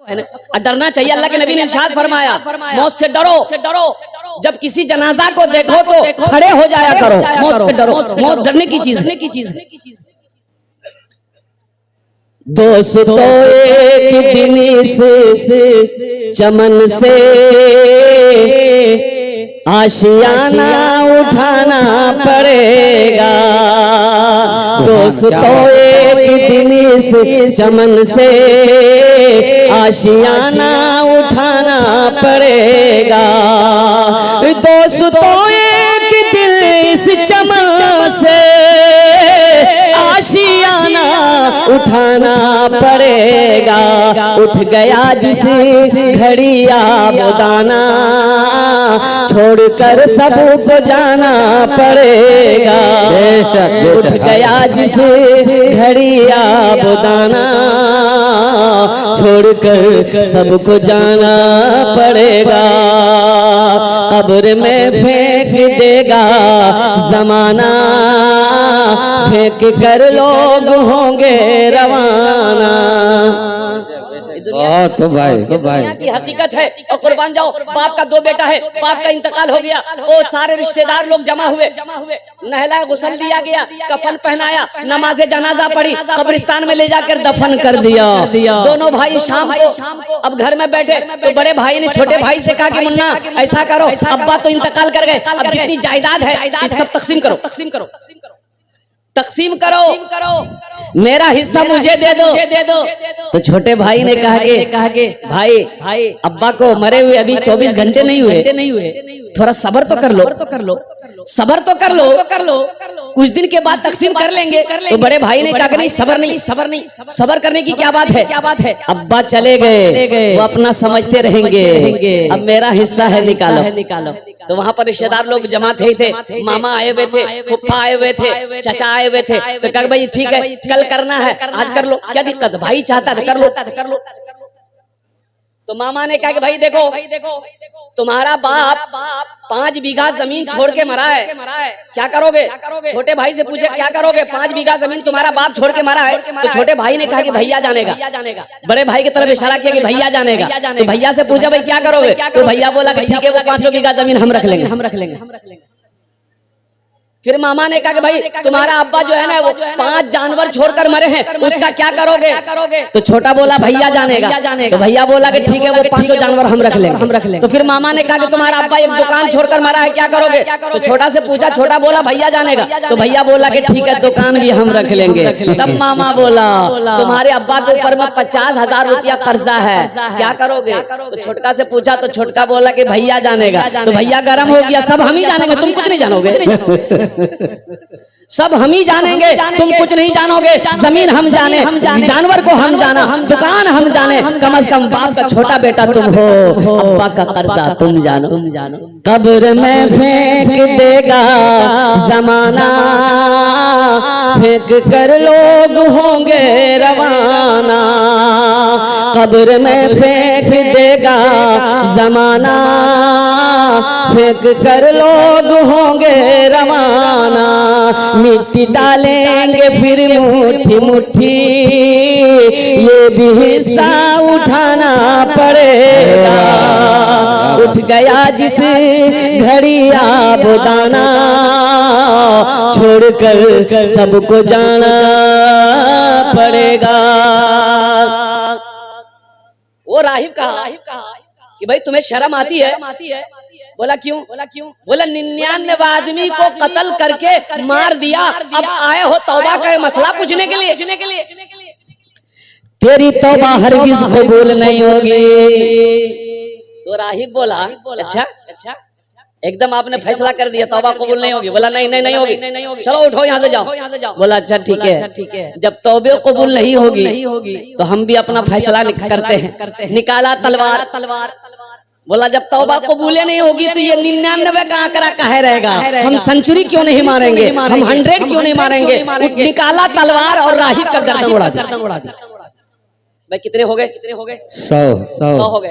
डरना चाहिए। अल्लाह के नबी ने इरशाद फरमाया मौत से डरो, जब किसी जनाजा को देखो तो खड़े हो जाया करो। मौत से डरो, मौत डरने की चीज है। दोस्तों एक दिन इस चमन से आशियाना उठाना पड़ेगा। दोस्तों एक दिन इस चमन से आशियाना उठाना पड़ेगा। दोस्तों एक दिन इस चमन से आशियाना उठाना पड़ेगा। उठ गया जिस घड़ी आबदाना छोड़कर सबको जाना पड़ेगा। उठ गया जिस घड़ी आबदाना छोड़कर सबको जाना पड़ेगा। कब्र में फेंक देगा जमाना, फेंक कर लोग होंगे रवाना। बहुत खूब भाई, खूब भाई। दुनिया की हकीकत है। और कुर्बान जाओ, बाप का 2 बेटा है, बाप का इंतकाल हो गया, वो सारे रिश्तेदार लोग जमा हुए, नहला गुसल दिया गया, कफन पहनाया, नमाज़े जनाजा पढ़ी, कब्रिस्तान में ले जाकर दफन कर दिया। दोनों भाई शाम को अब घर में बैठे तो बड़े भाई ने छोटे भाई से कहा कि मुन्ना ऐसा करो, अब्बा तो इंतकाल कर गए, अब जितनी जायदाद है सब तकसीम मेरा हिस्सा मुझे दे दो। तो छोटे भाई ने कहा कि भाई अब्बा को मरे हुए अभी 24 घंटे नहीं हुए, थोड़ा सब्र तो कर लो, कुछ दिन के बाद तकसीम कर लेंगे। तो बड़े भाई ने कहा कि नहीं, सब्र करने की क्या बात है। अब्बा चले गए, वो अपना समझते रहेंगे, अब मेरा हिस्सा है निकालो। तो वहाँ पर रिश्तेदार लोग जमा थे, मामा आए हुए थे, फुफ्फा आए हुए थे, चाचा आए हुए थे। तो कहा भाई ठीक है, कल करना है, आज कर लो, क्या दिक्कत, भाई चाहता है कर लो। तो मामा ने कहा कि भाई देखो तुम्हारा बाप 5 बीघा जमीन छोड़ के मरा है, क्या करोगे? छोटे भाई से पूछे क्या करोगे? 5 बीघा जमीन तुम्हारा बाप छोड़ के मरा है। तो छोटे भाई ने कहा कि भैया जानेगा। बड़े भाई की तरफ इशारा किया कि भैया जानेगा। तो भैया से पूछा भाई क्या करोगे? तो भैया बोला कि ठीक है, वो 5 बीघा जमीन हम रख लेंगे। फिर मामा ने कहा कि भाई तुम्हारा अब्बा जो है ना वो 5 जानवर छोड़कर मरे हैं, उसका क्या करोगे? तो छोटा बोला भैया जानेगा। तो भैया बोला कि ठीक है, वो 5 जानवर हम रख लेंगे। तो फिर मामा ने कहा कि तुम्हारा अब्बा एक दुकान छोड़कर मरा है, क्या करोगे? तो छोटा से पूछा, छोटा बोला भैया जानेगा। तो भैया बोला कि ठीक है, दुकान भी हम रख लेंगे। तब मामा बोला तुम्हारे अब्बा के ऊपर में 50,000 रुपया कर्जा है, क्या करोगे? तो छोटका से पूछा, तो छोटका बोला कि भैया जानेगा। तो भैया गर्म हो गया, सब हम ही जानेंगे, तुम कुछ नहीं जानोगे। सब हम ही जानेंगे, तुम कुछ नहीं जानोगे। जमीन हम जाने, जानवर को हम जाना, दुकान हम जाने, कम से कम बाप का छोटा बेटा तुम हो, अब्बा का कर्जा तुम जानो। कब्र में फेंक देगा जमाना, फेंक कर लोग होंगे रवाना। कब्र में फेंक देगा जमाना, फेंक कर लोग होंगे रवाना। मिट्टी डालेंगे फिर मुट्ठी मुट्ठी, ये भी हिस्सा उठाना पड़ेगा। उठ गया जिस घड़ी आबदाना, छोड़कर सबको जाना पड़ेगा। वो राहिब कहा कि भाई तुम्हें शर्म आती है? बोला क्यों? बोला 99 आदमी को कत्ल करके मार दिया, अब आए हो तौबा का मसला पूछने के लिए। तेरी तौबा हरगिज़ कबूल नहीं होगी। तो राहिब बोला अच्छा, एकदम आपने फैसला कर दिया तौबा कबूल नहीं होगी? बोला नहीं होगी। चलो उठो यहाँ से जाओ। बोला अच्छा ठीक है, जब तौबे कबूल नहीं होगी तो हम भी अपना फैसला करते हैं। निकाला तलवार। बोला जब तौबा कबूल नहीं होगी तो ये 99 का आंकड़ा कहे रहेगा, हम सेंचुरी क्यों नहीं मारेंगे, हम 100 क्यों नहीं मारेंगे? निकाला तलवार और राहिब का गर्दन उड़ा दिया। भाई कितने हो गए? 100 हो गए।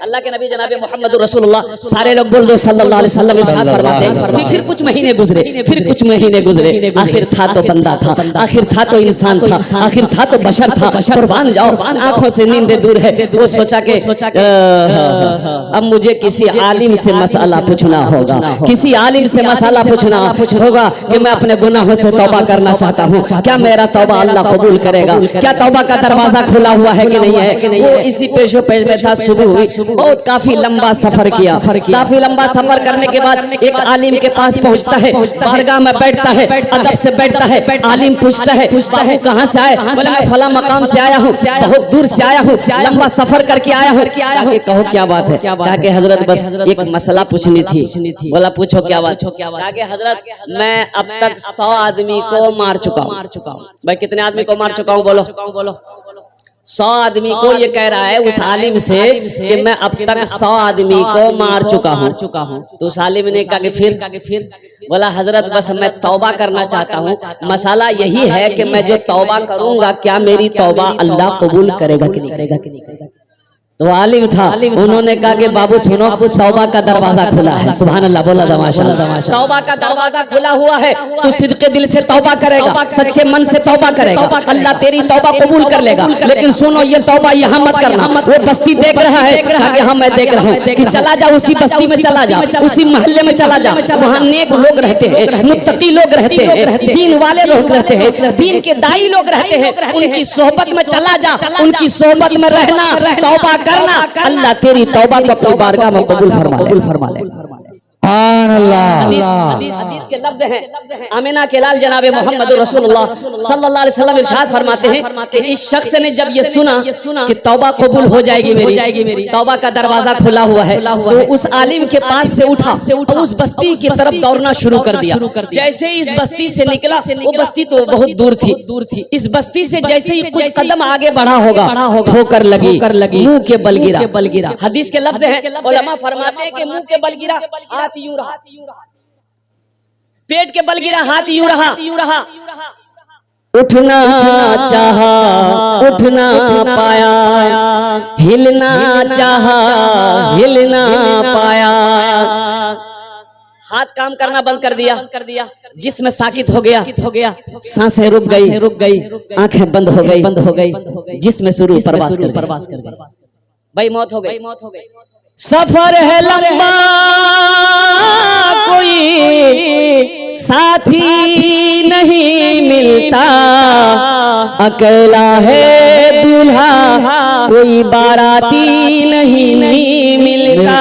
अल्लाह के नबी जनाब मोहम्मद रसूलुल्लाह, सारे लोग बोल दो सल्लल्लाहु अलैहि वसल्लम इरशाद फरमाते हैं। फिर कुछ महीने गुजरे, आखिर था तो बंदा था, आखिर था तो इंसान था, आखिर था तो बशर था। कुर्बान जाओ, आंखों से नींद दूर है। वो सोचा के अब मुझे किसी आलिम से मसला पूछना होगा, किसी आलिम से मसला पूछना होगा कि मैं अपने गुनाहों से तौबा करना चाहता हूँ, क्या मेरा तौबा अल्लाह कबूल करेगा, क्या तौबा का दरवाजा खुला हुआ है कि नहीं है। वो इसी पेशो पेश में था। सुबह हुई, बहुत काफी लंबा सफर किया। काफी लंबा सफर करने के बाद एक आलिम के पास पहुंचता है, बारगाह में बैठता है, अदब से बैठता है। आलिम पूछता है बाबू कहाँ से आए? बोले मैं फला मकाम से आया हूँ, बहुत दूर से आया हूँ, लंबा सफर करके आया हूँ। कहो क्या बात है? कहा कि हजरत बस एक मसला पूछनी थी। बोला पूछो क्या बात? कहा कि हजरत मैं अब तक 100 आदमी को मार चुका हूँ। भाई कितने आदमी को मार चुका हूँ? बोलो 100 आदमी को। ये कह रहा है उस आलिम से कि मैं अब तक 100 आदमी को मार चुका हूँ। तो उस आलिम ने कहा कि फिर? बोला हजरत बस मैं तौबा करना चाहता हूँ, मसाला यही है कि मैं जो तौबा करूंगा क्या मेरी तौबा अल्लाह कबूल करेगा कि नहीं करेगा। तो आलिम था, उन्होंने कहा कि बाबू सुनो, तौबा का दरवाजा खुला है। सुभान अल्लाह, बोला माशाअल्लाह। तौबा का दरवाजा खुला हुआ है, तू सिद्के दिल से तौबा करेगा, सच्चे मन से तौबा करेगा, अल्लाह तेरी तौबा कबूल कर लेगा। लेकिन सुनो, ये तौबा यहाँ मत करना। वो बस्ती देख रहा है कि हाँ मैं देख रहा हूँ, कि चला जा उसी बस्ती में, चला जा उसी मोहल्ले में, चला जा वहाँ नेक लोग रहते हैं, मुत्तकी लोग रहते हैं, दीन वाले लोग रहते हैं, दीन के दाई लोग रहते हैं, उनकी सोहबत में चला जा, उनकी सोहबत में रहना, तौबा करना, अल्लाह तेरी तौबा को अपनी बारगाह में कबूल फरमा ले। हदीस के लफ्ज हैं, आमिना के लाल जनाब मोहम्मद रसूलुल्लाह सल्लल्लाहु अलैहि वसल्लम इरशाद फरमाते हैं कि इस शख्स ने जब ये सुना कि तौबा कबूल हो जाएगी मेरी, तौबा का दरवाजा खुला हुआ है, तो उस आलिम के पास से उठा, उस बस्ती की तरफ दौड़ना शुरू कर दिया। जैसे इस बस्ती से निकला, वो बस्ती तो बहुत दूर थी, इस बस्ती से जैसे ही कुछ कदम आगे बढ़ा होगा, ठोकर लगी, मुंह के बल गिरा। हदीस के लफ्ज हैं, उलमा फरमाते हैं कि मुंह के बल गिरा, हाथ यूं रहा, पेट के बल गिरा, हाथ यूं रहा। उठना चाहा, उठ ना पाया, हिलना चाहा, हिल ना पाया। हाथ काम करना बंद कर दिया, जिसमें साकित हो गया, सांसें रुक गई, आंखें बंद हो गई, जिसमें शुरू परवास कर गई। भाई मौत हो गई। सफर है लंबा, कोई साथी नहीं मिलता, अकेला है दूल्हा, कोई बाराती नहीं मिलता,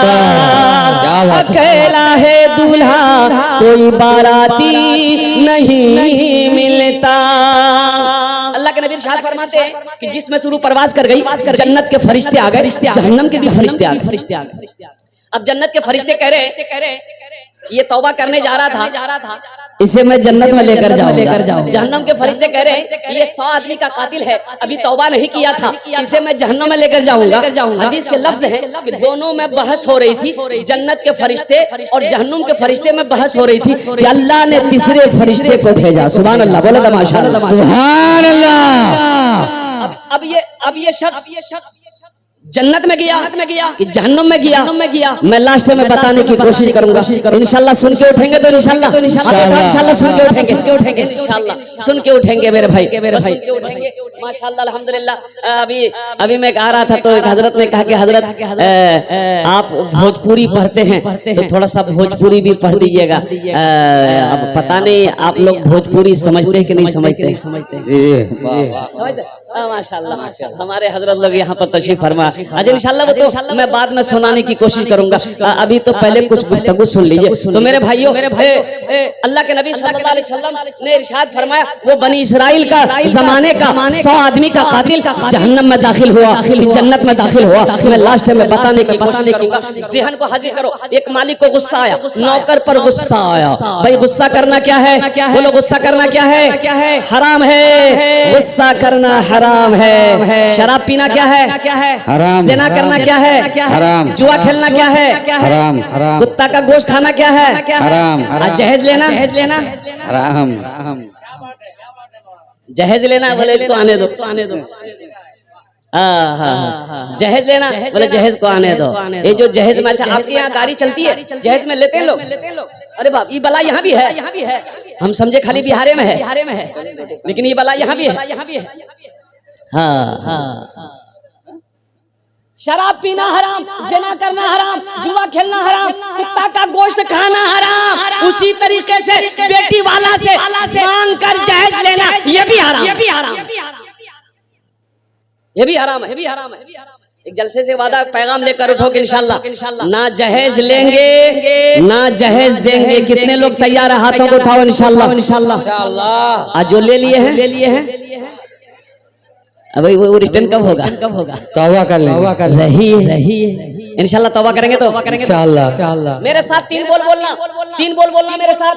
अकेला है दूल्हा, कोई बाराती नहीं मिलता। अल्लाह के नबी इरशाद फरमाते हैं कि जिसमें शुरू परवास कर गई, जन्नत के फरिश्ते आ गए, जहन्नम के भी फरिश्ते आ गए। अब जन्नत के फरिश्ते कह रहे ये तौबा करने जा रहा था, इसे मैं जन्नत में लेकर जाऊंगा। जहन्नम के फरिश्ते कह रहे हैं ये 100 आदमी का कातिल है, अभी तौबा नहीं किया था, इसे मैं जहन्नम में लेकर जाऊंगा। हदीस के लफ्ज हैं कि दोनों में बहस हो रही थी, जन्नत के फरिश्ते और जहन्नुम के फरिश्ते में बहस हो रही थी कि अल्लाह ने तीसरे फरिश्ते को भेजा। सुभान अल्लाह, बोला माशाअल्लाह, सुभान अल्लाह। अब ये शख्स जन्नत में गया कि जहन्नुम में गया, मैं लास्ट में बताने की कोशिश करूंगा। इंशाल्लाह सुन के उठेंगे तो इंशाल्लाह सुन के उठेंगे मेरे भाई माशाल्लाह अल्हम्दुलिल्लाह। अभी मैं गा रहा था तो एक हजरत ने कहा कि हजरत आप भोजपुरी पढ़ते हैं तो थोड़ा सा भोजपुरी भी पढ़ दीजिएगा। अब पता नहीं आप लोग भोजपुरी समझते हैं कि नहीं समझते? माशाल्लाह हमारे हजरत लोग यहाँ पर तशरीफ फरमा। अच्छा इंशाल्लाह वो तो मैं बाद में सुनाने की कोशिश करूंगा, अभी तो पहले कुछ गुफ्तगू सुन लीजिए। तो मेरे भाइयों, अल्लाह के नबी सल्लल्लाहु अलैहि वसल्लम ने इरशाद फरमाया वो बनी इस्राइल का जमाने का 100 आदमी का कातिल जहन्नम में दाखिल हुआ, जन्नत में दाखिल हुआ। मैं लास्ट में बताने की कोशिश करूंगा। ज़हन को हाजिर करो। एक मालिक को गुस्सा आया, नौकर पर गुस्सा आया। भाई गुस्सा करना क्या है? बोलो गुस्सा करना क्या है? हराम है। गुस्सा करना हराम है। शराब पीना क्या है? हराम। ज़िना करना क्या है? हराम। जुआ खेलना क्या है? हराम। कुत्ता का गोश्त खाना क्या है? हराम। जहेज लेना हराम। जहेज लेना बोले इसको आने दो। जहेज लेना, बोले जहेज को आने दो। ये जो जहेज में, अच्छा आपके यहाँ गाड़ी चलती है, जहेज में लेते हैं लोग? अरे बाप, ये बला यहाँ भी है। हम समझे खाली बिहार में है, लेकिन ये बला यहाँ भी है। हाँ, शराब पीना हराम, जना करना हराम, जुआ खेलना हराम, कुत्ता का गोश्त खाना हराम। उसी तरीके से बेटी वाला से मांग कर जहेज लेना ये भी हराम है। एक जलसे से वादा पैगाम लेकर उठोगे इंशाल्लाह। ना जहेज लेंगे ना जहेज देंगे। कितने लोग तैयार है? हाथों को उठाओ इंशाल्लाह। आज जो ले लिए हैं अब वो रिटर्न कब होगा? तौबा कर रही इंशाल्लाह तौबा करेंगे तो इंशाल्लाह। मेरे साथ तीन बोल बोलना मेरे साथ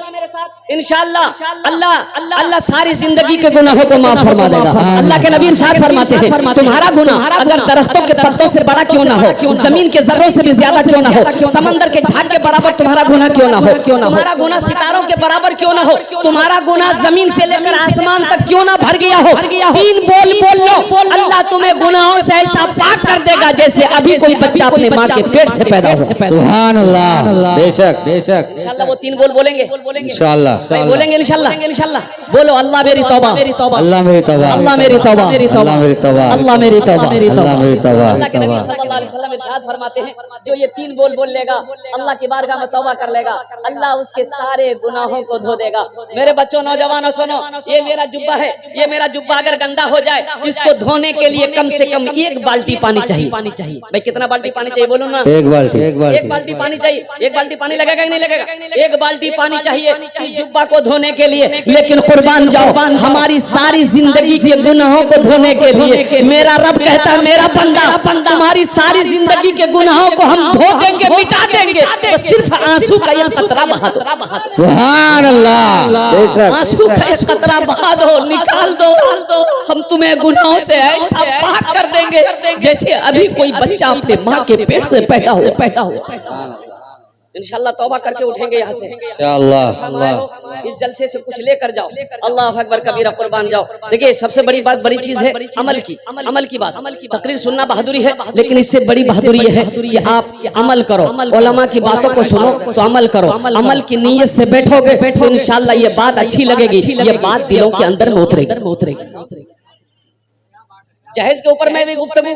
इंशाल्लाह। अल्लाह सारी जिंदगी के गुनाहों को माफ फरमा देगा। अल्लाह के नबी इरशाद फरमाते हैं, तुम्हारा गुनाह अगर दरख्तों के पत्तों से बड़ा क्यों ना हो, जमीन के जर्रों से भी ज्यादा क्यों ना हो, समंदर के झाग के बराबर तुम्हारा गुनाह क्यों ना हो, तुम्हारा गुनाह सितारों के बराबर क्यों ना हो, तुम्हारा गुनाह जमीन से लेकर आसमान तक क्यों ना भर गया हो, तीन बोल लो, अल्लाह तुम्हें गुनाहों से ऐसा पाक कर देगा जैसे अभी कोई बच्चा अपने माँ के पेट से पैदा हो। सुभान अल्लाह। बेशक इंशाल्लाह वो तीन बोल बोलेंगे इंशाल्लाह बोलेंगे इंशाल्लाह। बोलो अल्लाह मेरी तौबा, अल्लाह मेरी तौबा, अल्लाह मेरी तौबा, अल्लाह मेरी तौबा, अल्लाह मेरी तौबा, अल्लाह मेरी तौबा। अल्लाह के नबी सल्लल्लाहु अलैहि वसल्लम इरशाद फरमाते हैं, जो ये तीन बोल लेगा अल्लाह की बारगाह में तौबा कर लेगा, अल्लाह उसके सारे गुनाहों को धो देगा। मेरे बच्चों, नौजवानों सुनो, ये मेरा जुब्बा है, ये मेरा जुब्बा अगर गंदा हो जाए इसको धोने के लिए कम से कम 1 बाल्टी पानी चाहिए। भाई कितना बाल्टी पानी चाहिए बोलो ना? 1 बाल्टी। 1 बाल्टी पानी चाहिए। 1 बाल्टी पानी लगेगा कि नहीं लगेगा? 1 बाल्टी पानी चाहिए इस जुब्बा को धोने के लिए। लेकिन कुर्बान जाओ, हमारी सारी जिंदगी के गुनाहों को धोने के लिए मेरा रब कहता है, मेरा बंदा तुम्हारी सारी जिंदगी के गुनाहों को हम धो देंगे, मिटा देंगे, बस सिर्फ आंसू का एक कतरा बहा दो। सुभान अल्लाह। बेशक आंसू का एक कतरा बहा दो, निकाल दो, हम तुम्हें गुनाहों से ऐसा पाक कर देंगे जैसे अभी कोई बच्चा अपने माँ के पेट से पैदा हो। इंशाल्लाह तौबा करके उठेंगे यहाँ से इंशाल्लाह। इस जलसे से कुछ लेकर जाओ। अल्लाह अकबर कबीरा, कुर्बान जाओ। देखिए सबसे बड़ी बात, बड़ी चीज है अमल की बात। तकरीर सुनना बहादुरी है, लेकिन इससे बड़ी बहादुरी ये है कि आप अमल करो, उलमा की बातों को सुनो तो अमल करो। अमल की नीयत से बैठोगे तो इंशाल्लाह ये बात अच्छी लगेगी, ये बात दिलों के अंदर में उतरेगी। जहेज के ऊपर मैं भी गुफ्तगू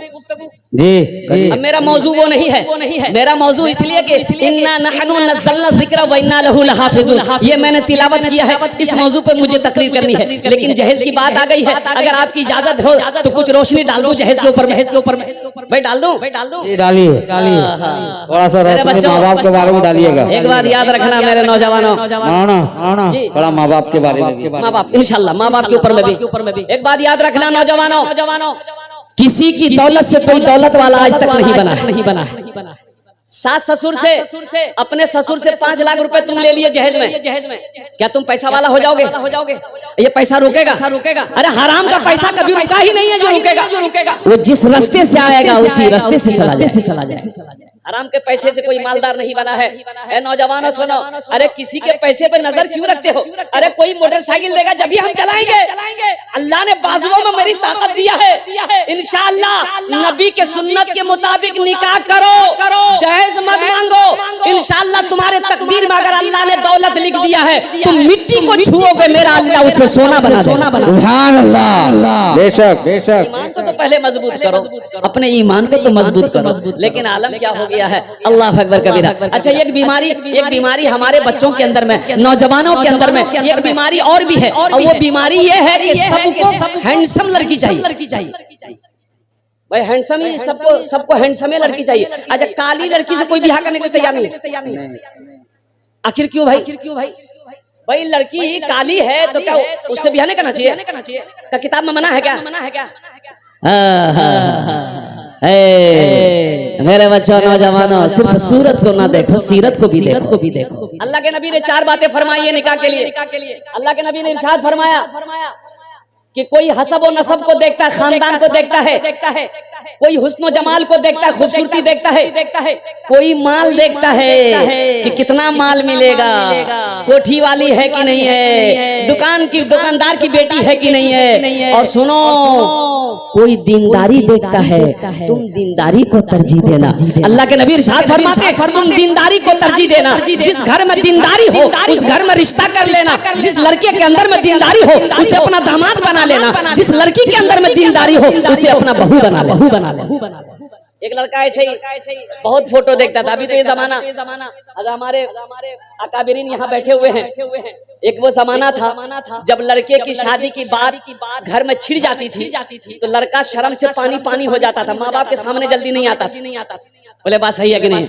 जी। अब मेरा मौजू वो नहीं है। मेरा मौजू इसलिए कि इन्ना नहनु नज़्ज़लना ज़िक्र व इन्ना लहु लहाफ़िज़ून, ये मैंने तिलावत किया है। इस मौजू पर मुझे तकरीर करनी है, लेकिन जहेज की बात आ गई है। अगर आपकी इजाजत हो तो कुछ रोशनी डाल दूं जहेज के ऊपर में। भाई डाल दूं? डालिए। थोड़ा सा रोशनी माँ बाप के बारे में डालिएगा। एक बात याद रखना मेरे नौजवानों, थोड़ा माँ बाप के बारे में। माँ बाप इंशाल्लाह, माँ बाप के ऊपर में भी एक बात याद रखना नौजवानों, किसी की दौलत से कोई दौलत वाला आज तक नहीं बना। सास ससुर से, अपने ससुर से 5 लाख रुपए तुम ले लिए जहेज में, क्या तुम पैसा वाला हो जाओगे? ये पैसा रुकेगा? अरे हराम का पैसा कभी रुका ही नहीं है जो रुकेगा। वो जिस रास्ते से आएगा उसी रास्ते से चला जाए। हराम के पैसे से कोई मालदार नहीं बना है। ए नौजवानों सुनो, अरे किसी के पैसे पे नजर क्यों रखते हो? अरे कोई मोटरसाइकिल देगा जब भी हम चलाएंगे। अल्लाह ने बाजुओं में मेरी ताकत दिया है। इंशाअल्लाह नबी के सुन्नत के मुताबिक निकाह करो, जहेज मत मांगो। इंशाअल्लाह तुम्हारे तकदीर में अगर अल्लाह ने दौलत लिख दिया है, तुम मिट्टी को छुओगे, मेरा अल्लाह उसे सोना बना देगा। सुभान अल्लाह। बेशक। ईमान को तो पहले मजबूत करो, अपने ईमान को तो मजबूत करो। लेकिन आलम क्या हो गया है, अल्लाह अकबर कबीरा। अच्छा एक बीमारी हमारे बच्चों के अंदर में, नौजवानों के अंदर में एक बीमारी और भी है, और वो बीमारी ये है कि सबको हैंडसम लड़की चाहिए। भाई हैंडसम ही सबको हैंडसम लड़की चाहिए। अच्छा काली लड़की से कोई ब्याह करने को तैयार नहीं। आखिर क्यों भाई? भाई लड़की काली है तो क्या उससे ब्याह नहीं करना चाहिए? क्या किताब में मना है क्या? मेरे बच्चों, नौजवानों, सिर्फ सूरत को ना देखो, सीरत को भी देखो। अल्लाह के नबी ने 4 बातें फरमाई है निकाह के लिए। अल्लाह के नबी ने इरशाद फरमाया, कि कोई हसब और नसब को देखता है, खानदान को देखता है, कोई हुस्न जमाल को देखता है, खूबसूरती देखता है, कोई माल देखता है कि कितना माल मिलेगा, कोठी वाली है कि नहीं है, दुकानदार की बेटी है कि नहीं है। और सुनो, कोई दीनदारी देखता है, तुम दीनदारी को तरजीह देना। अल्लाह के नबी इरशाद फरमाते हैं, तुम दीनदारी को तरजीह देना। जिस घर में दीनदारी हो उस घर में रिश्ता कर लेना। जिस लड़के के अंदर में दीनदारी हो उसे अपना दामाद बना लेना। जिस लड़की के अंदर में दीनदारी हो उसे अपना बहू बना ले। एक लड़का ऐसे ही बहुत फोटो देखता था। अभी तो ये जमाना आज हमारे अकाबिरीन यहाँ बैठे हुए हैं। एक वो जमाना था जब लड़के की शादी की बात घर में छिड़ जाती थी तो लड़का शर्म से पानी हो जाता था, माँ बाप के सामने जल्दी नहीं आता। बोले बात सही है कि नहीं?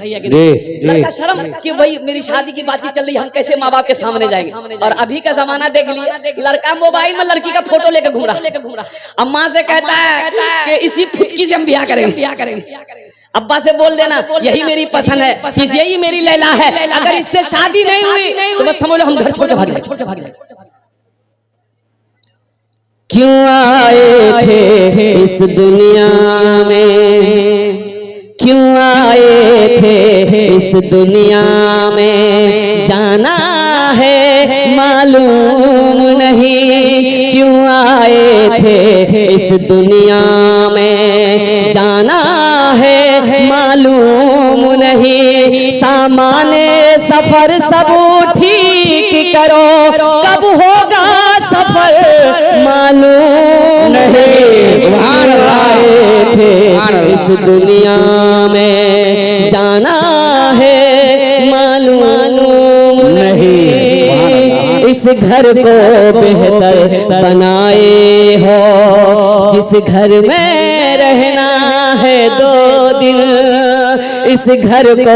लड़का शर्म कि भाई मेरी शादी की बातचीत चल रही, हम कैसे माँ बाप के सामने जाएंगे। और अभी का जमाना देख लिया, लड़का मोबाइल में लड़की का फोटो लेकर घूम रहा, अम्मा से कहता है कि इसी फुचकी से हम ब्याह करेंगे। अब्बा से बोल देना यही मेरी पसंद है, यही मेरी लैला है, अगर इससे शादी नहीं हुई तो बस समझ लो हम घर छोड़ के भाग गए। क्यों आए थे इस दुनिया में, क्यों आए थे इस दुनिया में, जाना है मालूम नहीं। क्यों आए थे इस दुनिया में, जाना है मालूम नहीं। सामाने सफर सब ठीक करो, कब होगा सफर मालूम नहीं। आए थे इस दुनिया में, जाना है मालूम नहीं। इस घर को बेहतर बनाए हो, जिस घर में रहना है 2 दिन, इस घर को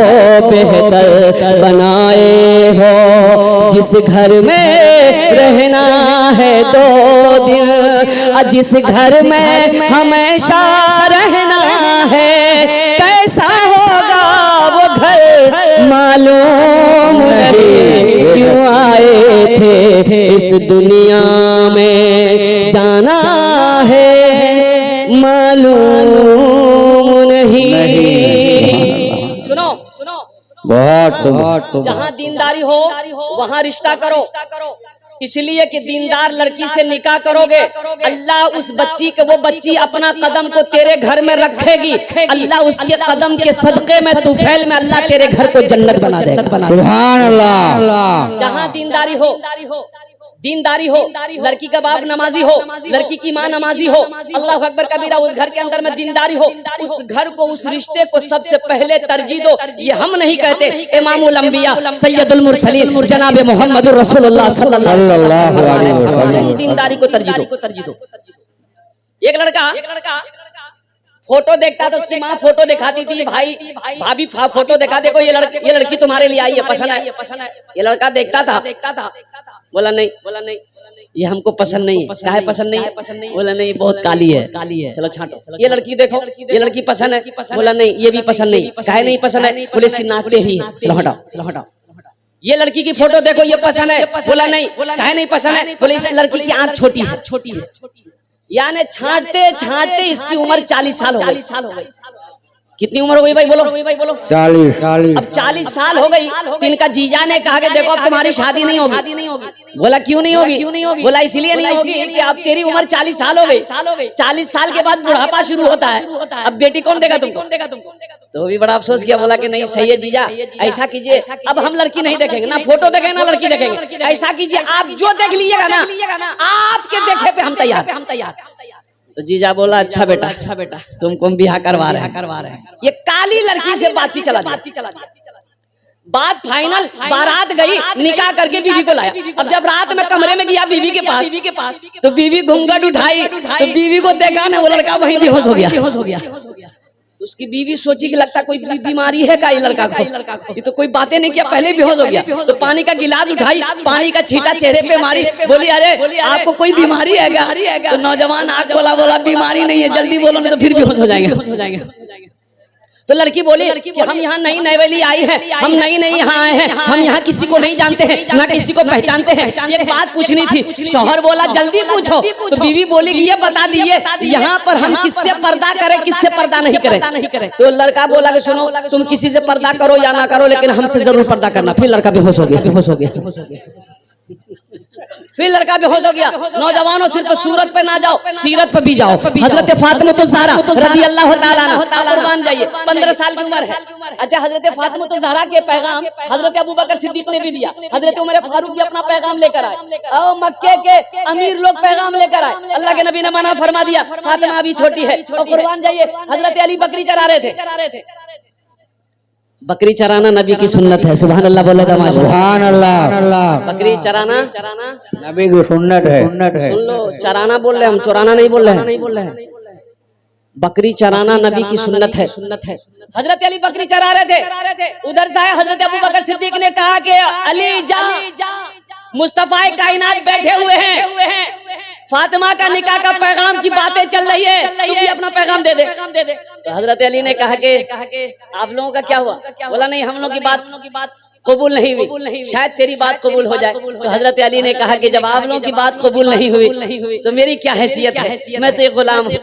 बेहतर बनाए हो, जिस घर में रहना है 2 दिन, जिस घर में हमेशा रहना है, कैसा होगा वो घर मालूम नहीं। क्यों आए थे इस दुनिया में, जाना है मालूम नहीं। सुनो बहुत जहाँ दीनदारी हो वहाँ रिश्ता करो, इसलिए कि दीनदार लड़की से निकाह करोगे, अल्लाह उस बच्ची के वो बच्ची अपना कदम को तेरे घर में रखेगी, अल्लाह उसके कदम के सदके में तुफैल में अल्लाह तेरे घर को जन्नत बना देगा। सुभान अल्लाह। जहाँ दीनदारी हो, लड़की का बाप नमाजी हो, लड़की की माँ नमाजी हो, अल्लाह अकबर कबीरा, उस घर के अंदर में दीनदारी हो, उस घर को उस रिश्ते को सबसे पहले तरजीह दो। ये हम नहीं कहते, इमामुल अंबिया सैयदुल मुरसलीन जनाब मोहम्मदुर रसूलुल्लाह सल्लल्लाहु अलैहि वसल्लम दीनदारी को तरजीह दो। एक लड़का फोटो देखता था, उसकी माँ फोटो दिखाती थी, भाभी फोटो दिखा, देखो ये लड़की तुम्हारे लिए आई है, पसंद है। ये लड़का देखता था, बोला नहीं ये हमको पसंद नहीं है। काहे पसंद नहीं है? बोला नहीं बहुत काली है, चलो छांटो। ये लड़की देखो, ये लड़की पसंद है, बोला नहीं ये भी पसंद नहीं। काहे नहीं पसंद है? बोले इसकी नाक टेढ़ी है, चलो हटाओ। ये लड़की की फोटो देखो, ये पसंद है, बोला नहीं। काहे नहीं पसंद है? बोले इस लड़की की आंख छोटी है। यानी छांटते इसकी उम्र 40 साल हो गई। कितनी उम्र हो गई भाई बोलो? 40। अब 40 साल हो गई तो इनका जीजा ने कहा कि देखो अब तुम्हारी शादी नहीं होगी। बोला क्यों नहीं होगी? बोला इसलिए नहीं होगी कि अब तेरी उम्र 40 साल हो गई। 40 साल के बाद बुढ़ापा शुरू होता है, अब बेटी कौन देगा तुमको? तो भी बड़ा अफसोस किया, बोला कि नहीं सही है जीजा, ऐसा कीजिए अब हम लड़की नहीं देखेंगे, ना फोटो देखेंगे ना लड़की देखेंगे। ऐसा कीजिए आप जो देख लीजिएगा ना, आपके देखे पे हम तैयार। तो जीजा बोला अच्छा बेटा तुमको ब्याह करवा रहे हैं। ये काली लड़की से बातचीत चला दिया। बात फाइनल, बारात गई, निकाह करके बीवी को लाया। अब जब रात में कमरे में गया बीवी के पास तो बीवी घूंघट उठाई तो बीवी को देखा ना, वो लड़का वहीं बेहोश हो गया। तो उसकी बीवी सोची कि लगता कोई बीमारी है का ये लड़का को, ये तो कोई बातें नहीं किया, पहले बेहोश हो गया। तो पानी का गिलास उठाई, पानी का छींटा चेहरे पे मारी, बोली अरे आपको कोई बीमारी है क्या? तो नौजवान आग बोला बीमारी नहीं है, जल्दी बोलो नहीं तो फिर बेहोश हो जाएंगे। तो लड़की बोली कि हम यहाँ नई नवेली आई है, हम नई यहाँ आए हैं, हम यहाँ किसी को नहीं जानते हैं, ना किसी को पहचानते हैं। एक बात पूछनी थी। शौहर बोला जल्दी पूछो। तो बीवी बोली कि ये बता दिए यहाँ पर हम किससे पर्दा करें, किससे पर्दा नहीं करें। तो लड़का बोला कि सुनो, तुम किसी से पर्दा करो या ना करो, लेकिन हमसे जरूर पर्दा करना। फिर लड़का बेहोश हो गया। फिर लड़का बेहोश हो गया। नौजवानों सिर्फ सूरत पे ना जाओ, सीरत पे भी जाओ। हजरत फातिमा तो ज़हरा रज़ी अल्लाह ताला अन्हा, कुर्बान जाइए, 15 साल की उम्र है। अच्छा, हजरत फातिमा तो ज़हरा के पैगाम हजरत अबू बकर सिद्दीक ने भी दिया। हजरत उमर फारूक भी अपना पैगाम लेकर आए और मक्के के अमीर लोग पैगाम लेकर आए। अल्लाह के नबी ने मना फरमा दिया, फातिमा अभी छोटी है और कुर्बान जाइए। हजरत अली बकरी चरा रहे थे। बकरी चराना नबी की सुन्नत है। सुभान अल्लाह बोले दमाश। सुभान अल्लाह। बकरी चराना नबी की सुन्नत है। सुन लो, चराना बोल रहे हम, चुराना नहीं बोल रहे हैं। बकरी चराना नबी की सुन्नत है। हजरत अली बकरी चरा रहे थे। उधर से आए हजरत अबू बकर सिद्दीक ने कहा कि अली जा, मुस्तफा कायनात बैठे हुए हैं, फातिमा का निकाह का पैगाम की बातें चल रही है, तू भी अपना पैगाम दे दे। तो हजरत अली ने कहा कि आप लोगों का क्या हुआ? बोला नहीं, हम लोगों की बात कबूल नहीं हुई, शायद तेरी बात कबूल हो जाए। तो हजरत अली ने कहा कि जब आप लोगों की बात कबूल नहीं हुई तो मेरी क्या हैसियत है, मैं तो एक गुलाम हूँ।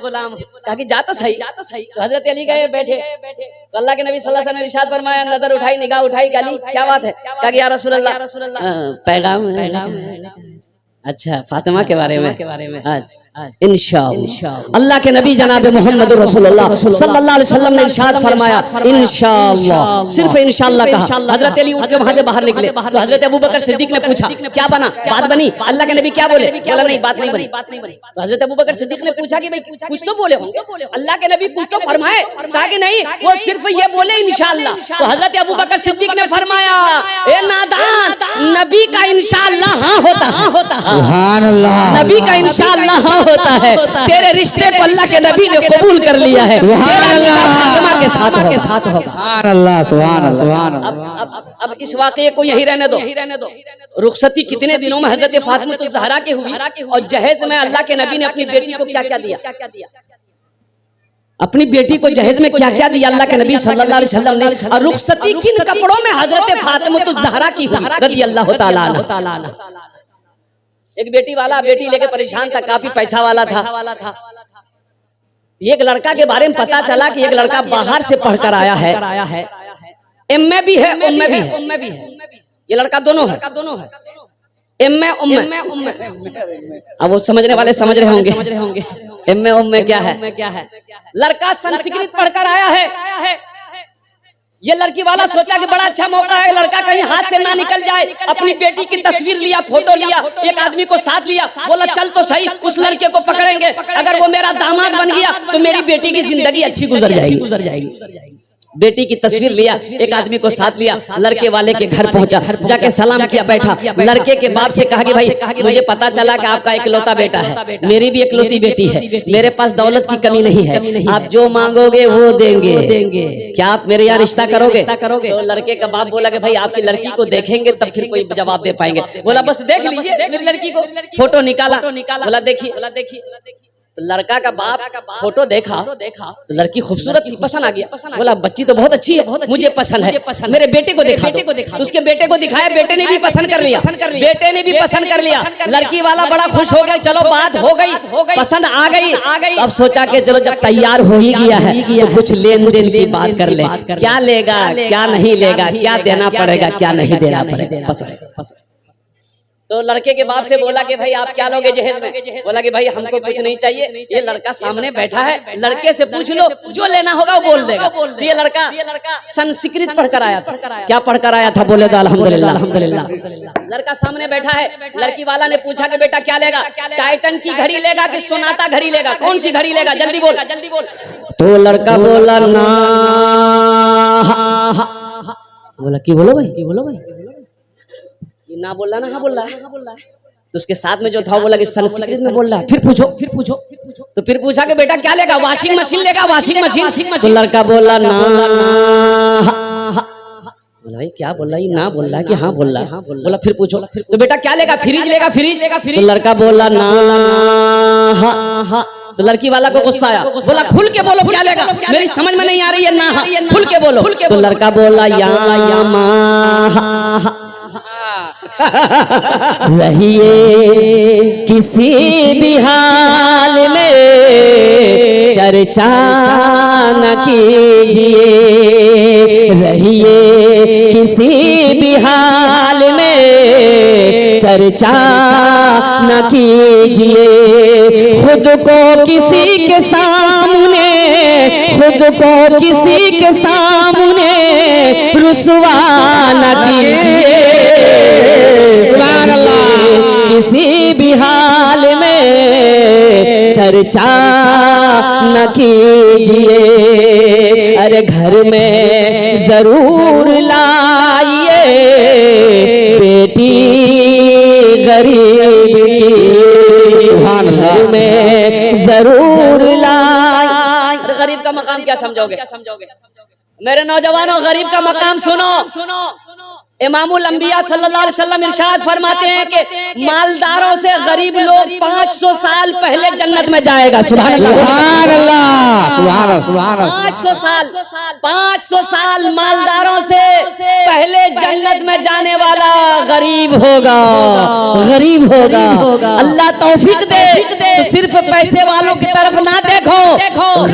कहा कि जा तो सही। तो हजरत अली गए, बैठे। तो अल्लाह के नबी सल्लल्लाहु अलैहि वसल्लम ने इरशाद फरमाया, नजर उठाई, निगाह उठाई, गाली क्या बात है? कहा कि या रसूल अल्लाह पैगाम। अच्छा, फातिमा के बारे में आज इंशाअल्लाह अल्लाह के नबी जनाब मोहम्मद रसूलुल्लाह सल्लल्लाहु अलैहि वसल्लम ने इरशाद फरमाया इंशाअल्लाह, सिर्फ इंशाअल्लाह कहा। हजरत अली उठ के वहां से बाहर निकले। तो हजरत अबू बकर सिद्दीक ने पूछा क्या बना, बात बनी? अल्लाह के नबी क्या बोले? बोला नहीं, बात नहीं बनी। तो हजरत अबू बकर सिद्दीक ने पूछा कि भाई कुछ तो बोले होंगे, अल्लाह के नबी कुछ तो फरमाए। कहा कि नहीं, वो सिर्फ ये बोले इंशाअल्लाह। तो हजरत अबू बकर सिद्दीक ने फरमाया, ए नादान, नबी का इंशाअल्लाह हाँ होता। सुभान अल्लाह। नबी का इंशाअल्लाह हाँ होता है। तेरे रिश्ते को अल्लाह के नबी ने कबूल कर लिया है। सुभान अल्लाह के साथ होगा। सुभान अल्लाह, सुभान अल्लाह। अब इस वाक़े को यही रहने दो। रुखसती कितने दिनों में हजरत फातिमा तो ज़हरा के हुई, और जहेज में अल्लाह के नबी ने अपनी बेटी को क्या क्या दिया? अपनी बेटी को जहेज में क्या क्या दिया अल्लाह के नबी सल्लल्लाहु अलैहि वसल्लम ने? और रुखसती किन कपड़ों में हजरत फातिमा तो ज़हरा की हुई रज़ी अल्लाह ताला अन्हा। एक बेटी वाला बेटी लेके परेशान था, काफी पैसा वाला था। एक लड़का के बारे में पता चला कि एक लड़का बाहर से पढ़कर आया है, एमए भी है, उम्मे भी है। ये लड़का दोनों है, एमए उम्मे। अब वो समझने वाले समझ रहे होंगे एमए उम्मे क्या है। लड़का संस्कृत पढ़कर आया है। ये लड़की वाला सोचा कि बड़ा अच्छा मौका है, लड़का कहीं हाथ से ना निकल जाए। अपनी बेटी की तस्वीर लिया, फोटो लिया, एक आदमी को साथ लिया, बोला चल तो सही, उस लड़के को पकड़ेंगे, अगर वो मेरा दामाद बन गया तो मेरी बेटी की जिंदगी अच्छी गुजर जाएगी। बेटी की तस्वीर लिया, एक आदमी को साथ लिया, लड़के वाले के घर पहुंचा, जाके सलाम किया, बैठा। लड़के के बाप से कहा कि भाई मुझे पता चला कि आपका इकलौता बेटा है, मेरी भी इकलौती बेटी है, मेरे पास दौलत की कमी नहीं है, आप जो मांगोगे वो देंगे, क्या आप मेरे यहाँ रिश्ता करोगे? तो लड़के का बाप बोला कि भाई आपकी लड़की को देखेंगे तब फिर कोई जवाब दे पाएंगे। बोला बस देख लीजिए मेरी लड़की को। फोटो निकाला, बोला देखिए। तो लड़का का बाप फोटो देखा तो लड़की खूबसूरत थी, पसंद आ गया। बोला बच्ची तो बहुत अच्छी है, मुझे पसंद है, मेरे बेटे को देखा। तो उसके बेटे को दिखाया, बेटे ने भी पसंद कर लिया। लड़की वाला बड़ा खुश हो गया, चलो बात हो गई, पसंद आ गई। अब सोचा कि चलो जब तैयार हो ही गया है तो कुछ लेन देन की बात कर ले, क्या लेगा क्या नहीं लेगा, क्या देना पड़ेगा क्या नहीं देना पड़ेगा। तो लड़के के बाप से बोला कि भाई आप क्या लोगे जहेज में? बोला कि भाई हमको कुछ नहीं चाहिए, ये लड़का सामने बैठा है, लड़के से पूछ लो, जो लेना होगा वो बोल देगा। ये लड़का संस्कृत पढ़कर आया था। क्या पढ़कर आया था? बोले तो अल्हम्दुलिल्लाह। लड़का सामने बैठा है, लड़की वाला ने पूछा कि बेटा क्या लेगा? टाइटन की घड़ी लेगा कि सोनाटा घड़ी लेगा? कौन सी घड़ी लेगा? जल्दी बोल। तो लड़का बोला ना। बोला की बोलो भाई ना बोल रहा ना, हाँ बोल रहा है। तो उसके साथ में जो था बोला कि संस्कृत में बोल रहा है। फिर पूछो। तो फिर पूछा कि बेटा क्या लेगा? वॉशिंग मशीन लेगा? Washing machine. तो लड़का बोला ना। बोला भाई क्या बोल रहा है? ना बोल रहा है कि हाँ बोल रहा है। बोला फिर पूछो। तो बेटा क्या लेगा? फ्रिज लेगा? तो लड़का बोला ना। तो लड़की वाला को गुस्सा आया, बोला खुल के बोलो क्या लेगा, मेरी समझ में नहीं आ रही है ना, खुल के बोलो। तो लड़का बोला या रहिए किसी भी हाल में चर्चा न कीजिए, रहिए किसी भी हाल में चर्चा न कीजिए, खुद को किसी के सामने, खुद को किसी के सामने रुसवा न कीजिए, सुभान अल्लाह, किसी भी हाल में चर्चा न कीजिए, अरे घर में जरूर लाइए बेटी गरीब की, सुभान अल्लाह, घर में जरूर लाइए। गरीब का मकाम क्या समझोगे? मेरे नौजवानों, गरीब का मकाम सुनो। इमामुल अंबिया सल्लल्लाहु अलैहि वसल्लम इरशाद फरमाते हैं कि मालदारों से गरीब लोग 500 साल पहले जन्नत में जाएगा। सुभान अल्लाह, सुभान अल्लाह, सुभान अल्लाह। 500 साल मालदारों से पहले जन्नत में जाने वाला गरीब होगा, गरीब होगा। अल्लाह तौफीक दे तो सिर्फ पैसे वालों की तरफ ना देखो,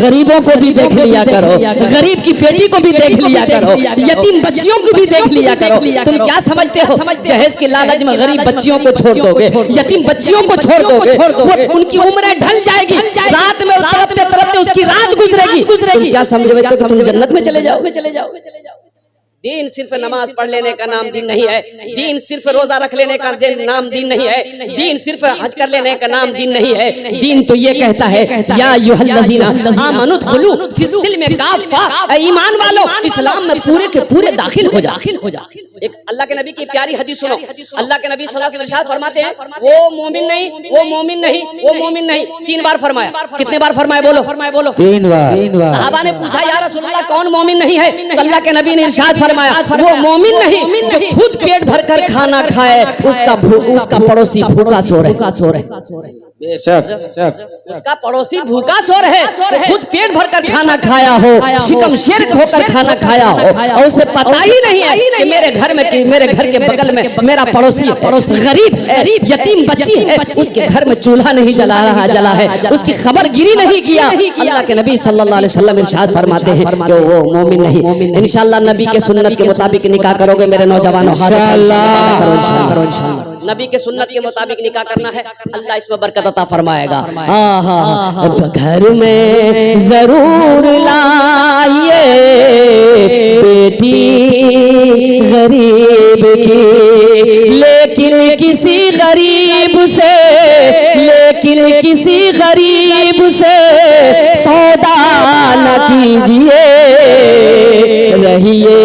गरीबों को भी देख लिया करो, गरीब की बेटी को भी देख लिया करो, यतीम बच्चियों को भी देख लिया करो। तुम क्या समझते हो जहेज के लालच में गरीब बच्चियों को छोड़ दोगे, यतीम बच्चियों को छोड़ दोगे, वो उनकी उम्रें ढल जाएगी, रात में तड़पते तड़पते उसकी रात गुजरेगी, तुम क्या समझोगे कि तुम जन्नत में चले जाओगे? दीन सिर्फ नमाज पढ़ लेने का नाम दीन नहीं है, दीन सिर्फ रोजा रख लेने का नाम दीन नहीं है, दीन सिर्फ हज कर लेने का नाम दीन नहीं है। दीन तो ये कहता है या अय्युहल्लज़ीना आमनू दुखुलू फिस्सिल्म काफ़ा, ईमान वालों इस्लाम में पूरे के पूरे दाखिल हो जा। एक अल्लाह के नबी की प्यारी हदीस सुनो। अल्लाह के नबी सल्लल्लाहु अलैहि वसल्लम इरशाद फरमाते हैं वो मोमिन नहीं, वो मोमिन नहीं, वो मोमिन नहीं, 3 बार फरमाया। कितने बार फरमाया? बोलो 3 बार। सहाबा ने पूछा या रसूलल्लाह कौन मोमिन नहीं है? तो अल्लाह के नबी ने इरशाद फरमाया वो मोमिन नहीं जो खुद पेट भरकर खाना खाए, उसका पड़ोसी भूखा सो रहे। बेशक उसका पड़ोसी भूखा सो रहे, खुद पेट भरकर खाना खाया हो, शिकम शेर होकर खाना खाया हो, और उसे पता ही नहीं है कि मेरे घर के बगल में मेरा पड़ोसी गरीब है, यतीम बच्ची है, उसके घर में चूल्हा नहीं जला है, उसकी खबर गिरी नहीं किया। अल्लाह के नबी सल्लल्लाहु अलैहि वसल्लम इरशाद फरमाते हैं कि वो मोमिन नहीं। इंशाअल्लाह नबी के सुन्नत के मुताबिक निकाह करोगे मेरे नौजवानों, इंशाअल्लाह नबी के सुन्नत के मुताबिक निकाह करना है, अल्लाह इसमें बरकत अता फरमाएगा। घर में जरूर लाइए बेटी गरीब की, लेकिन किसी गरीब से सौदा न कीजिए, रहिए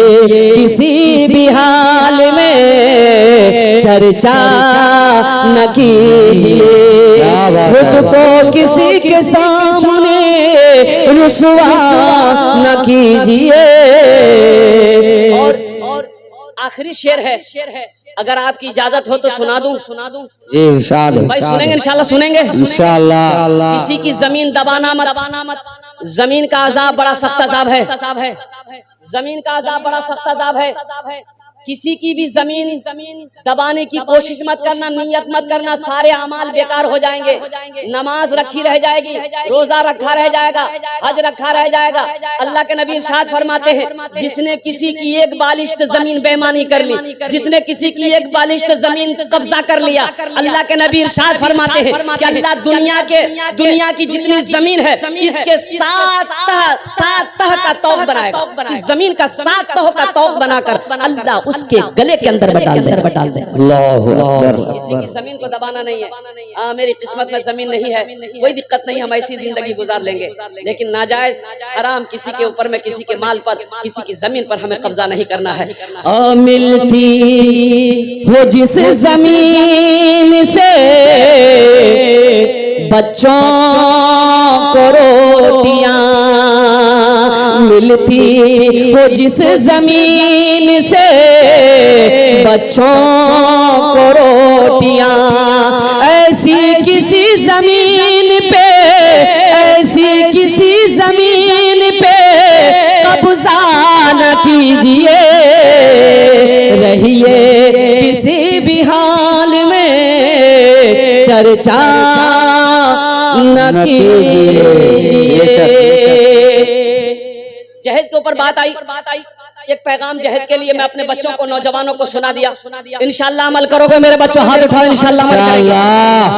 किसी भी हाल में चर्चा न कीजिए, खुद को किसी के सामने रुसवा न कीजिए। और आखिरी शेर है, अगर आपकी इजाजत हो तो सुना दूं जी इंशाअल्लाह। भाई सुनेंगे इंशाअल्लाह, सुनेंगे इंशाअल्लाह। किसी की जमीन दबाना मत, जमीन का अजाब बड़ा सख्त अजाब है, जमीन का अजाब बड़ा सख्त अजाब है। किसी की भी जमीन दबाने की कोशिश मत करना, नियत मत करना, सारे अमाल बेकार हो जाएंगे। नमाज रखी रह जाएगी, रोजा रखा रह जाएगा, हज रखा रह जाएगा। अल्लाह के नबी इरशाद फरमाते हैं जिसने किसी की एक बालिश्त जमीन बेईमानी कर ली, जिसने किसी की एक बालिश्त जमीन कब्जा कर लिया, अल्लाह के नबी इरशाद फरमाते हैं कि अल्लाह दुनिया की जितनी जमीन है इसके 7 तह का तौक बनाएगा। जमीन का 7 तह का तौक बनाकर अल्लाह उसके गले के अंदर डाल दे। अल्लाहु अकबर। किसी की जमीन को दबाना नहीं है। मेरी किस्मत में जमीन नहीं है, कोई दिक्कत नहीं, हम ऐसी जिंदगी गुजार लेंगे, लेकिन नाजायज हराम किसी के ऊपर में, किसी के माल पर, किसी की जमीन पर हमें कब्जा नहीं करना है। मिलती हो जिस जमीन से बच्चों को रोटियां, मिलती हो जिस जमीन से बच्चों को रोटियां, ऐसी किसी जमीन पे, न कीजिए, रहिए किसी भी हाल में चर्चा न कीजिए। जहेज के ऊपर बात आई, एक पैगाम जहेज के लिए मैं अपने बच्चों को, नौजवानों को सुना दिया। इंशाल्लाह अमल करोगे मेरे बच्चों, हाथ उठाओ, इंशाल्लाह अमल करेंगे,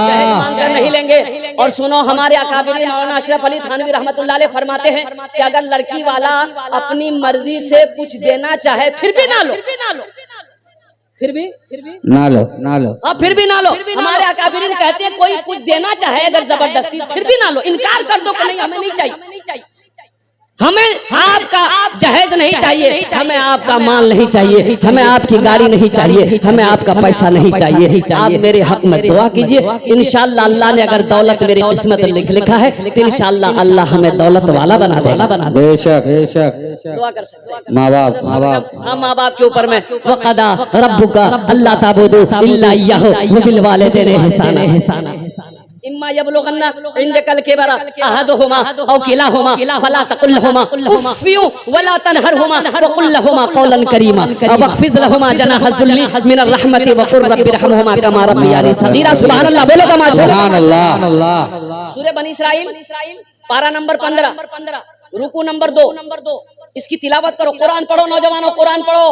जहेज मांगकर नहीं लेंगे। और सुनो, हमारे अकाबिरी मौलाना अशरफ अली थानवी रहमतुल्लाह अलैह फरमाते हैं कि अगर लड़की वाला अपनी मर्जी से कुछ देना चाहे फिर भी ना लो, फिर भी ना लो, ना लो, हाँ फिर भी ना लो। हमारे अकाबिरीन कहते हैं कोई कुछ देना चाहे अगर जबरदस्ती, फिर भी ना लो, इनकार कर दो कि नहीं हमें नहीं चाहिए, हमें आपका जहेज नहीं चाहिए, हमें आपका माल नहीं चाहिए, हमें आपकी गाड़ी नहीं चाहिए, हमें आपका पैसा नहीं चाहिए। आप मेरे हक में दुआ कीजिए, इंशाअल्लाह अल्लाह ने अगर दौलत मेरी किस्मत लिखा है तो इंशाअल्लाह अल्लाह हमें दौलत वाला बना देगा। बेशक बेशक दुआ कर सकते, माँ बाप, माँ बाप, हाँ माँ बाप के ऊपर में वक़दा रब्बुका अल्ला ताबुदू इल्ला इय्याहु व बिल वालिदैनि ihsana। इम्मा यबलुगन्ना इंदकल किबरा अहदुहुमा औ किलाहुमा फला तकुल लहुमा उफ़्फियु वला तनहरहुमा व कुल लहुमा कौलन करीमा वख़्फ़िज़ लहुमा जनाह ज़ुल्ली मिनर रहमति व क़ुर रब्बि रहमहुमा कमा रब्बियानी सग़ीरा। सुभान अल्लाह, बोलो कमा सुभान अल्लाह। सूरह बनी इस्राइल पारा नंबर 15 रुकू नंबर 2, इसकी तिलावत करो, कुरान पढ़ो नौजवानों, कुरान पढ़ो।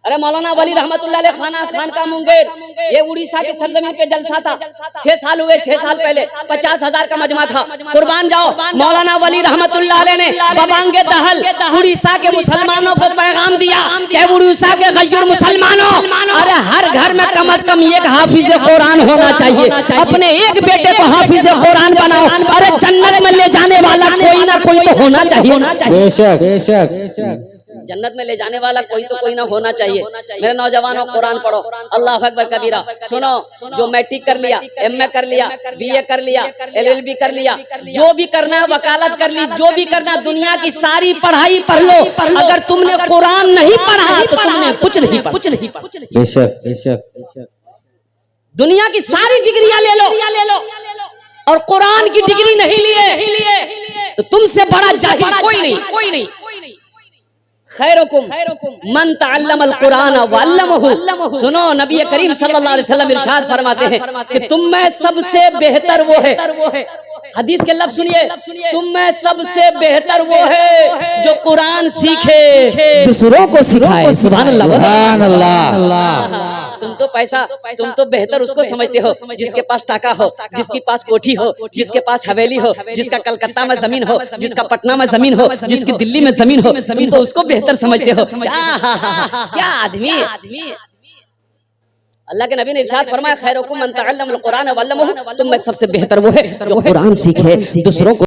अरे मौलाना वली रहमतुल्लाह अलैह खान का मुंगेर, ये उड़ीसा के सरजमीन पे जलसा था, 6 साल हुए, 6 साल पहले 50,000 का मजमा था। कुर्बान जाओ, मौलाना वली रहमतुल्लाह अलैह ने बबांगे दहल उड़ीसा के मुसलमानों को पैगाम दिया कि उड़ीसा के गय्यूर मुसलमानों, अरे हर घर में कम से कम एक हाफिज कुरान होना चाहिए, अपने एक बेटे को हाफिज कुरान बनाओ, अरे जन्नत में ले जाने वाला कोई ना कोई तो होना चाहिए। बेशक बेशक जन्नत में ले जाने वाला कोई तो कोई ना होना चाहिए। मेरे नौजवानों, कुरान पढ़ो, अल्लाह अकबर कबीरा। सुनो, जो मैट्रिक कर लिया, एमए कर लिया, बीए कर लिया, एलएलबी कर लिया, जो भी करना है, वकालत कर ली, जो भी करना, दुनिया की सारी पढ़ाई पढ़ लो, अगर तुमने कुरान नहीं पढ़ा तो तुमने कुछ नहीं पढ़ा। बेशक बेशक दुनिया की सारी डिग्रियां ले लो और कुरान की डिग्री नहीं लिए तो तुमसे बड़ा जाहिल कोई नहीं। खैरुकुम मन तअल्लमल कुरान व अल्लमहु। सुनो, नबी करीम सल्लल्लाहु अलैहि वसल्लम इरशाद फरमाते हैं कि तुम में सबसे बेहतर वो है, हदीस के लफ्ज़ सुनिए, तुम में सबसे बेहतर वो है जो कुरान सीखे दूसरों को सिखाए। सुभान अल्लाह, सुभान अल्लाह। तुम तो बेहतर उसको समझते हो जिसके पास टाका हो, जिसके पास कोठी हो, जिसके पास हवेली हो, जिसका कलकत्ता में जमीन हो, जिसका पटना में जमीन हो, जिसकी दिल्ली में जमीन हो, तुम तो उसको बेहतर समझते हो। क्या आदमी। अल्लाह के नबी ने इरशाद फरमाया, खैरुकुम मन तअल्लमल कुरान व अल्लमहु, तुम में सबसे बेहतर वो है जो कुरान सीखे दूसरों को